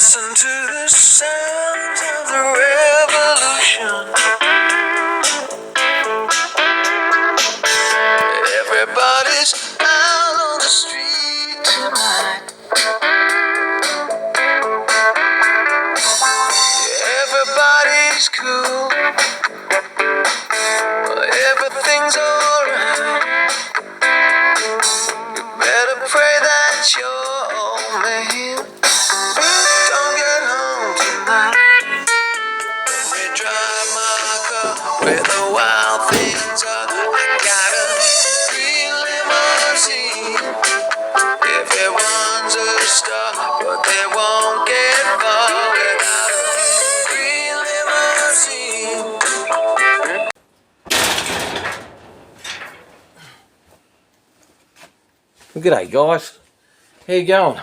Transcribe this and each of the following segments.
Listen to the sounds of the revolution. Everybody's out on the street tonight. Everybody's cool. Everything's alright. You better pray that your old man don't get home tonight. We drive my car where the wild things are. I got a green limousine. Everyone's a star, but they won't get far without a green limousine. G'day guys, how you going?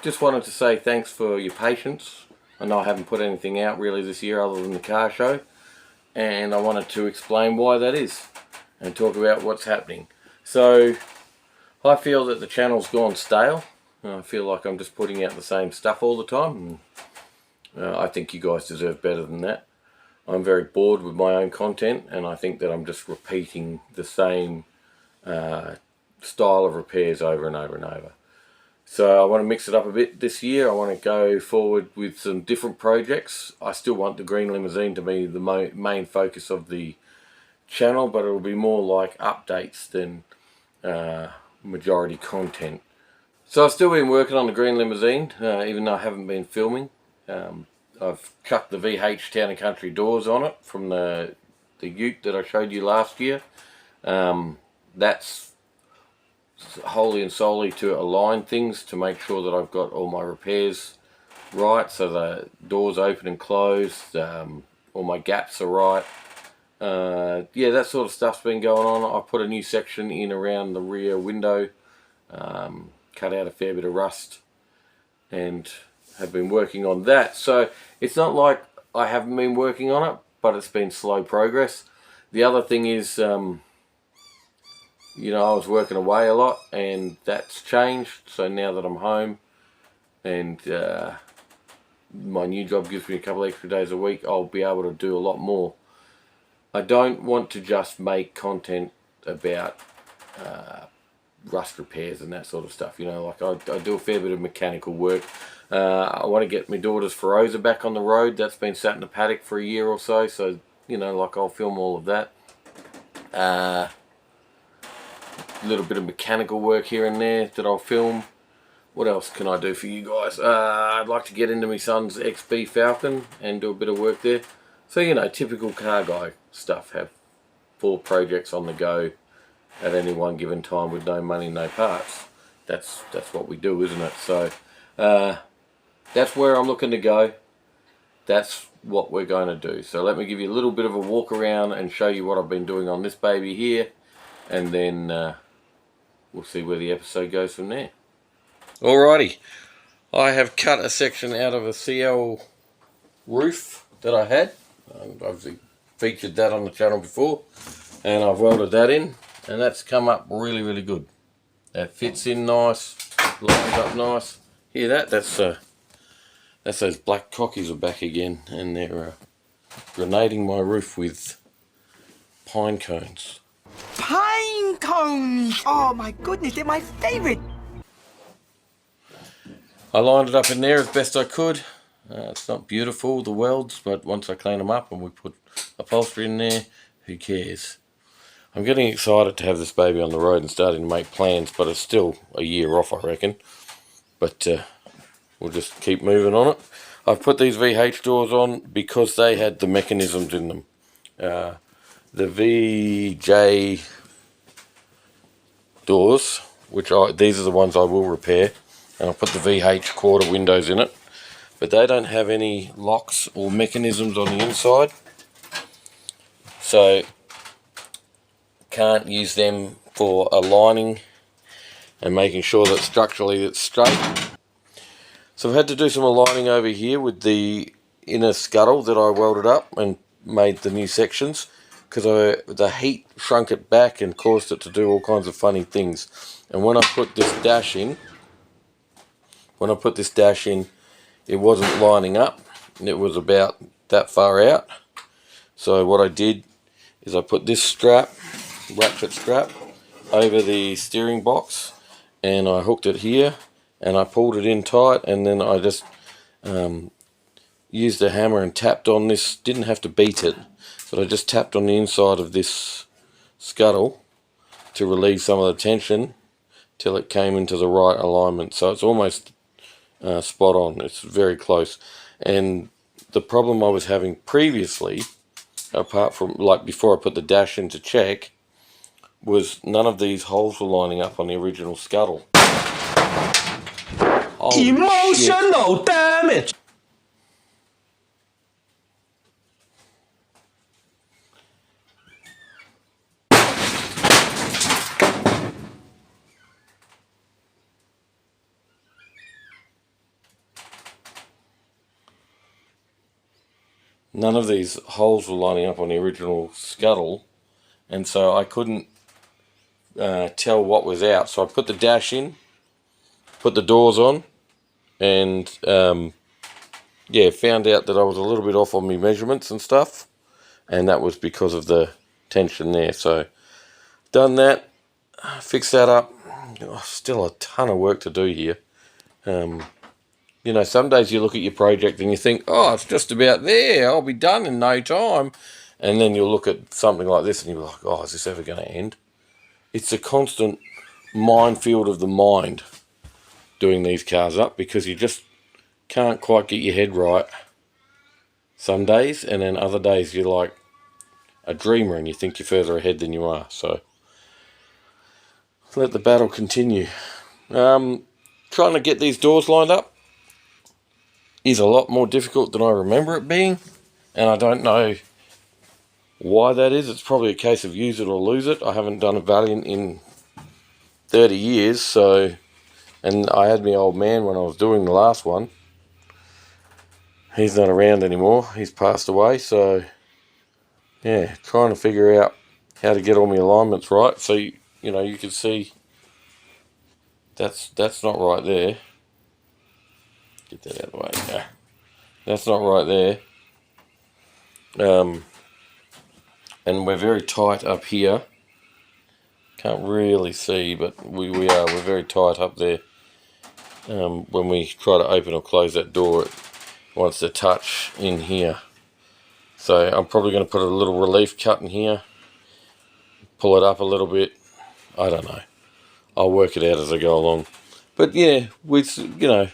Just wanted to say thanks for your patience. I know I haven't put anything out really this year other than the car show, and I wanted to explain why that is and talk about what's happening. So I feel that the channel's gone stale. I feel like I'm just putting out the same stuff all the time, and I think you guys deserve better than that. I'm very bored with my own content, and I think that I'm just repeating the same style of repairs over and over and over. So I want to mix it up a bit this year. I want to go forward with some different projects. I still want the Green Limousine to be the main focus of the channel, but it'll be more like updates than majority content. So I've still been working on the Green Limousine, even though I haven't been filming. I've chucked the VH Town and Country doors on it from the ute that I showed you last year. That's wholly and solely to align things to make sure that I've got all my repairs right, so the doors open and closed, all my gaps are right. Yeah, that sort of stuff's been going on. I put a new section in around the rear window, cut out a fair bit of rust, and have been working on that. So it's not like I haven't been working on it, but it's been slow progress. The other thing is, you know, I was working away a lot, and that's changed. So now that I'm home and my new job gives me a couple extra days a week, I'll be able to do a lot more. I don't want to just make content about rust repairs and that sort of stuff. You know, like I do a fair bit of mechanical work. I want to get my daughter's Feroza back on the road. That's been sat in the paddock for a year or so. So, you know, like I'll film all of that. Little bit of mechanical work here and there that I'll film. What else can I do for you guys? I'd like to get into my son's XB Falcon and do a bit of work there. So, you know, typical car guy stuff. Have 4 projects on the go at any one given time with no money, no parts. That's what we do, isn't it? So that's where I'm looking to go. That's what we're going to do. So let me give you a little bit of a walk around and show you what I've been doing on this baby here, and then we'll see where the episode goes from there. Alrighty, I have cut a section out of a CL roof that I had. I've featured that on the channel before, and I've welded that in, and that's come up really, really good. That fits in nice, lines up nice. Hear that? That's those black cockies are back again, and they're grenading my roof with pine cones. Pine cones! Oh my goodness, they're my favorite! I lined it up in there as best I could. It's not beautiful, the welds, but once I clean them up and we put upholstery in there, who cares? I'm getting excited to have this baby on the road and starting to make plans, but it's still a year off, I reckon. But we'll just keep moving on it. I've put these VH doors on because they had the mechanisms in them. The VJ doors, these are the ones I will repair, and I'll put the VH quarter windows in it, but they don't have any locks or mechanisms on the inside, so can't use them for aligning and making sure that structurally it's straight. So I've had to do some aligning over here with the inner scuttle that I welded up and made the new sections, because the heat shrunk it back and caused it to do all kinds of funny things. And when I put this dash in, when I put this dash in, it wasn't lining up. It was about that far out. So what I did is I put this strap, ratchet strap, over the steering box, and I hooked it here, and I pulled it in tight, and then I just used a hammer and tapped on this. Didn't have to beat it, but I just tapped on the inside of this scuttle to relieve some of the tension till it came into the right alignment. So it's almost spot on. It's very close. And the problem I was having previously, apart from like before I put the dash in to check, was none of these holes were lining up on the original scuttle. Holy Emotional shit. damage. None of these holes were lining up on the original scuttle, and so I couldn't tell what was out. So I put the dash in, put the doors on, and yeah, found out that I was a little bit off on my measurements and stuff, and that was because of the tension there. So done that, fixed that up. Oh, still a ton of work to do here. You know, some days you look at your project and you think, oh, it's just about there, I'll be done in no time. And then you'll look at something like this and you're like, oh, is this ever going to end? It's a constant minefield of the mind doing these cars up, because you just can't quite get your head right some days, and then other days you're like a dreamer and you think you're further ahead than you are. So let the battle continue. Trying to get these doors lined up is a lot more difficult than I remember it being, and I don't know why that is. It's probably a case of use it or lose it. I haven't done a Valiant in 30 years, so, and I had my old man when I was doing the last one. He's not around anymore, he's passed away, so yeah, trying to figure out how to get all my alignments right. So you know, you can see that's not right there. Get that out of the way. Yeah. That's not right there. And we're very tight up here. Can't really see, but we're very tight up there. When we try to open or close that door, it wants to touch in here. So I'm probably going to put a little relief cut in here, pull it up a little bit. I don't know. I'll work it out as I go along. But yeah, you know,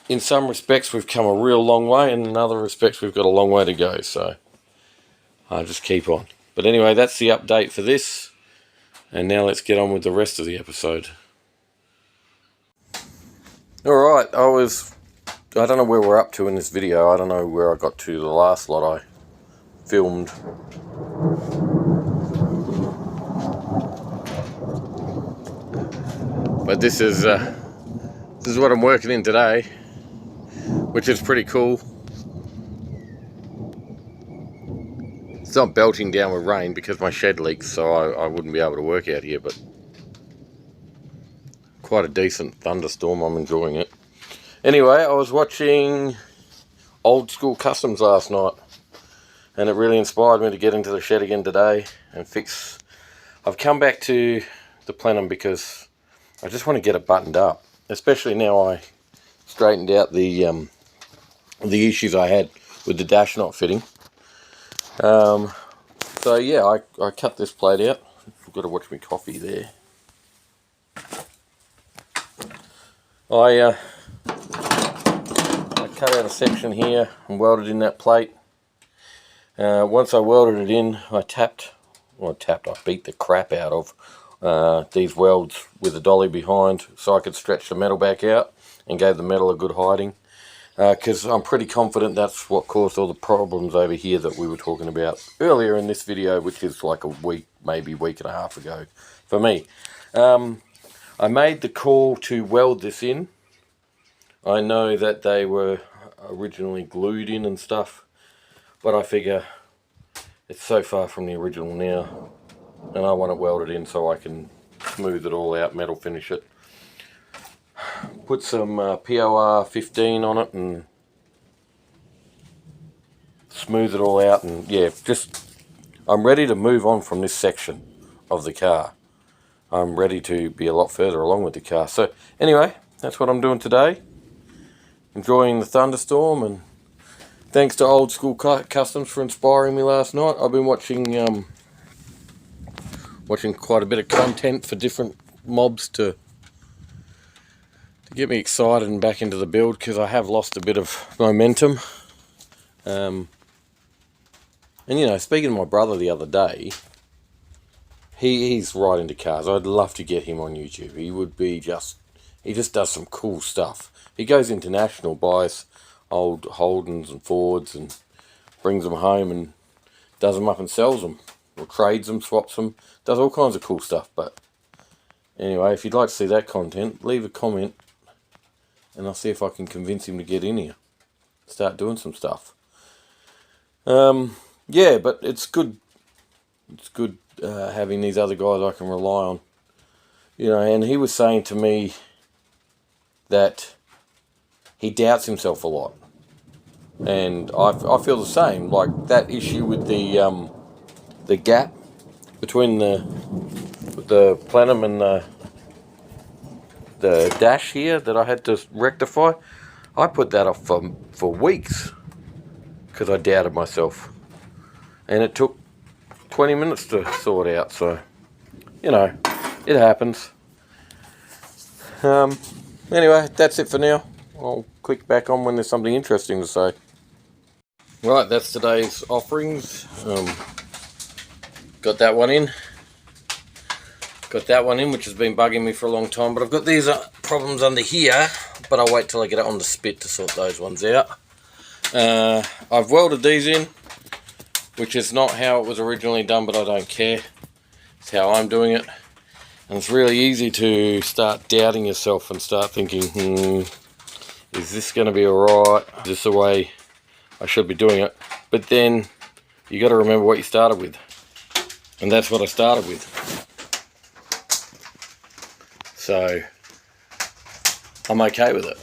in some respects we've come a real long way, and in other respects we've got a long way to go. So I'll just keep on. But anyway, that's the update for this. And now let's get on with the rest of the episode. Alright, I don't know where we're up to in this video. I don't know where I got to the last lot I filmed. But this is what I'm working in today, which is pretty cool. It's not belting down with rain because my shed leaks, so I wouldn't be able to work out here, but quite a decent thunderstorm. I'm enjoying it. Anyway, I was watching Old School Customs last night, and it really inspired me to get into the shed again today and fix. I've come back to the plenum because I just want to get it buttoned up, especially now I straightened out the issues I had with the dash not fitting. So yeah, I cut this plate out. I've got to watch my coffee there. I cut out a section here and welded in that plate. Once I welded it in, I beat the crap out of these welds with a dolly behind, so I could stretch the metal back out and gave the metal a good hiding. Because I'm pretty confident that's what caused all the problems over here that we were talking about earlier in this video, which is like a week, maybe week and a half ago for me. I made the call to weld this in. I know that they were originally glued in and stuff, but I figure it's so far from the original now, and I want it welded in so I can smooth it all out, metal finish it. put some POR 15 on it and smooth it all out, and yeah, I'm ready to move on from this section of the car. I'm ready to be a lot further along with the car. So anyway, that's what I'm doing today. Enjoying the thunderstorm, and thanks to Old School Customs for inspiring me last night. I've been watching quite a bit of content for different mobs to get me excited and back into the build, because I have lost a bit of momentum. And you know, speaking to my brother the other day, he's right into cars. I'd love to get him on YouTube. He just does some cool stuff. He goes international, buys old Holdens and Fords and brings them home and does them up and sells them, or trades them, swaps them, does all kinds of cool stuff. But anyway, if you'd like to see that content, leave a comment and I'll see if I can convince him to get in here, start doing some stuff. Yeah, but it's good having these other guys I can rely on, you know. And he was saying to me that he doubts himself a lot, and I feel the same. Like that issue with the gap between the plenum and the dash here that I had to rectify. I put that off for weeks because I doubted myself, and it took 20 minutes to sort out. So, you know, it happens. Anyway, that's it for now. I'll click back on when there's something interesting to say. Right, that's today's offerings. Got that one in, which has been bugging me for a long time. But I've got these problems under here, but I'll wait till I get it on the spit to sort those ones out. I've welded these in, which is not how it was originally done, but I don't care. It's how I'm doing it. And it's really easy to start doubting yourself and start thinking, is this going to be alright? Is this the way I should be doing it? But then you got to remember what you started with. And that's what I started with. So I'm okay with it.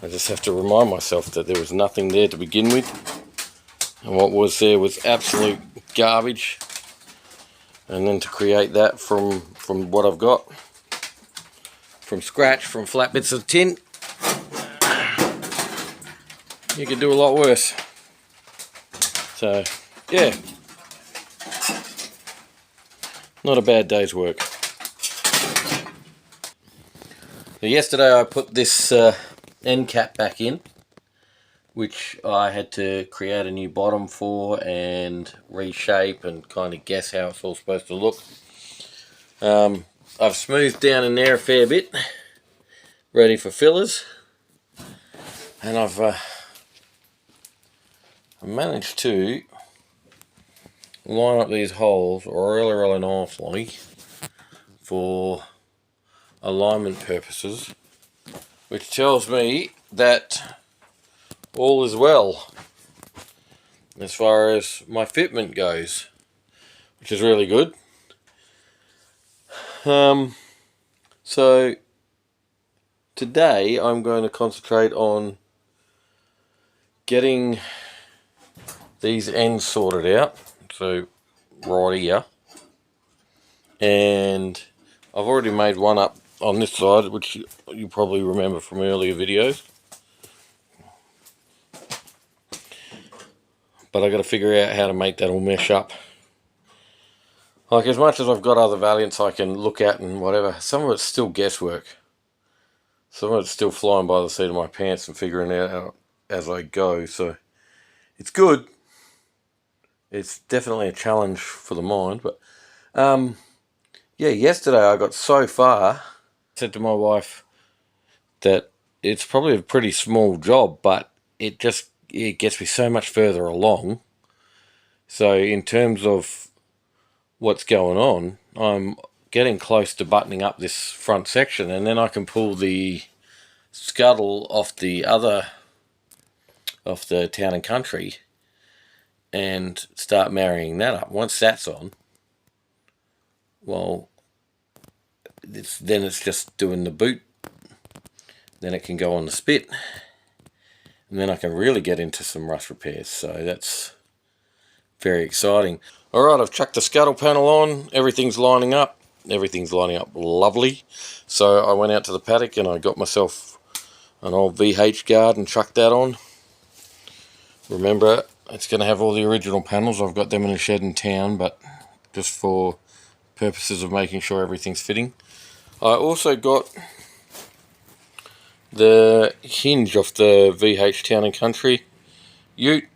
I just have to remind myself that there was nothing there to begin with. And what was there was absolute garbage. And then to create that from what I've got, from scratch, from flat bits of tin, you could do a lot worse. So, yeah, not a bad day's work. So yesterday I put this end cap back in, which I had to create a new bottom for and reshape and kind of guess how it's all supposed to look. I've smoothed down in there a fair bit, ready for fillers, and I've managed to line up these holes really nicely for alignment purposes, which tells me that all is well as far as my fitment goes, which is really good. So today I'm going to concentrate on getting these ends sorted out, so right here, and I've already made one up on this side, which you probably remember from earlier videos, but I got to figure out how to make that all mesh up. Like, as much as I've got other Valiants I can look at and whatever, some of it's still guesswork. Some of it's still flying by the seat of my pants and figuring it out as I go. So it's good. It's definitely a challenge for the mind. But yeah, yesterday I got so far. I said to my wife that it's probably a pretty small job, but it gets me so much further along. So in terms of what's going on, I'm getting close to buttoning up this front section, and then I can pull the scuttle off the town and country and start marrying that up. Once that's on, well, then it's just doing the boot then it can go on the spit, and then I can really get into some rust repairs. So that's very exciting. Alright, I've chucked the scuttle panel on, everything's lining up lovely. So I went out to the paddock and I got myself an old VH guard and chucked that on. Remember, it's going to have all the original panels. I've got them in a shed in town, but just for purposes of making sure everything's fitting. I also got the hinge off the VH Town and Country ute.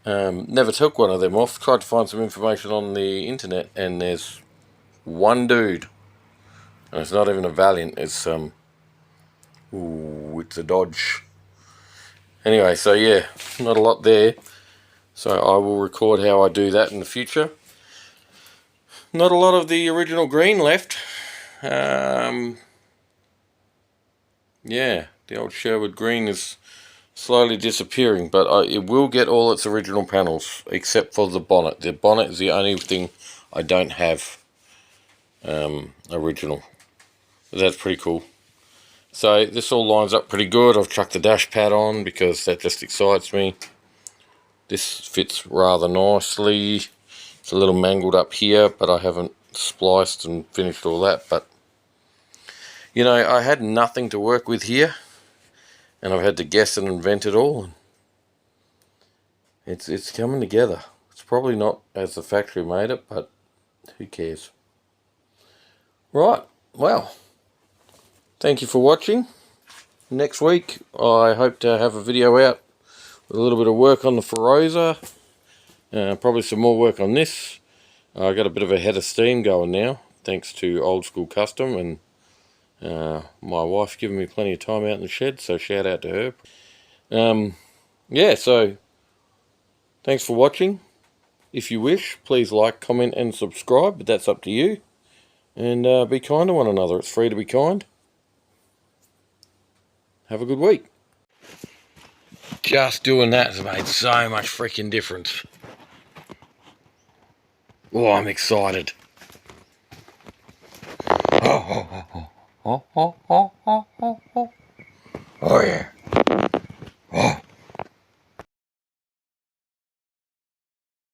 Never took one of them off. Tried to find some information on the internet, and there's one dude, and it's not even a Valiant. It's it's a Dodge. Anyway, so yeah, not a lot there. So I will record how I do that in the future. Not a lot of the original green left. Yeah, the old Sherwood green is slowly disappearing, but it will get all its original panels except for the bonnet. The bonnet is the only thing I don't have original. But that's pretty cool. So this all lines up pretty good. I've chucked the dash pad on because that just excites me. This fits rather nicely. It's a little mangled up here, but I haven't spliced and finished all that. But you know, I had nothing to work with here, and I've had to guess and invent it all. It's coming together. It's probably not as the factory made it, but who cares? Right, well, thank you for watching. Next week I hope to have a video out with a little bit of work on the Feroza. Probably some more work on this. I got a bit of a head of steam going now, thanks to Old School Custom, and my wife giving me plenty of time out in the shed, so shout out to her. Yeah, so thanks for watching. If you wish, please like, comment and subscribe, but that's up to you. And be kind to one another. It's free to be kind. Have a good week. Just doing that has made so much freaking difference. Oh, I'm excited.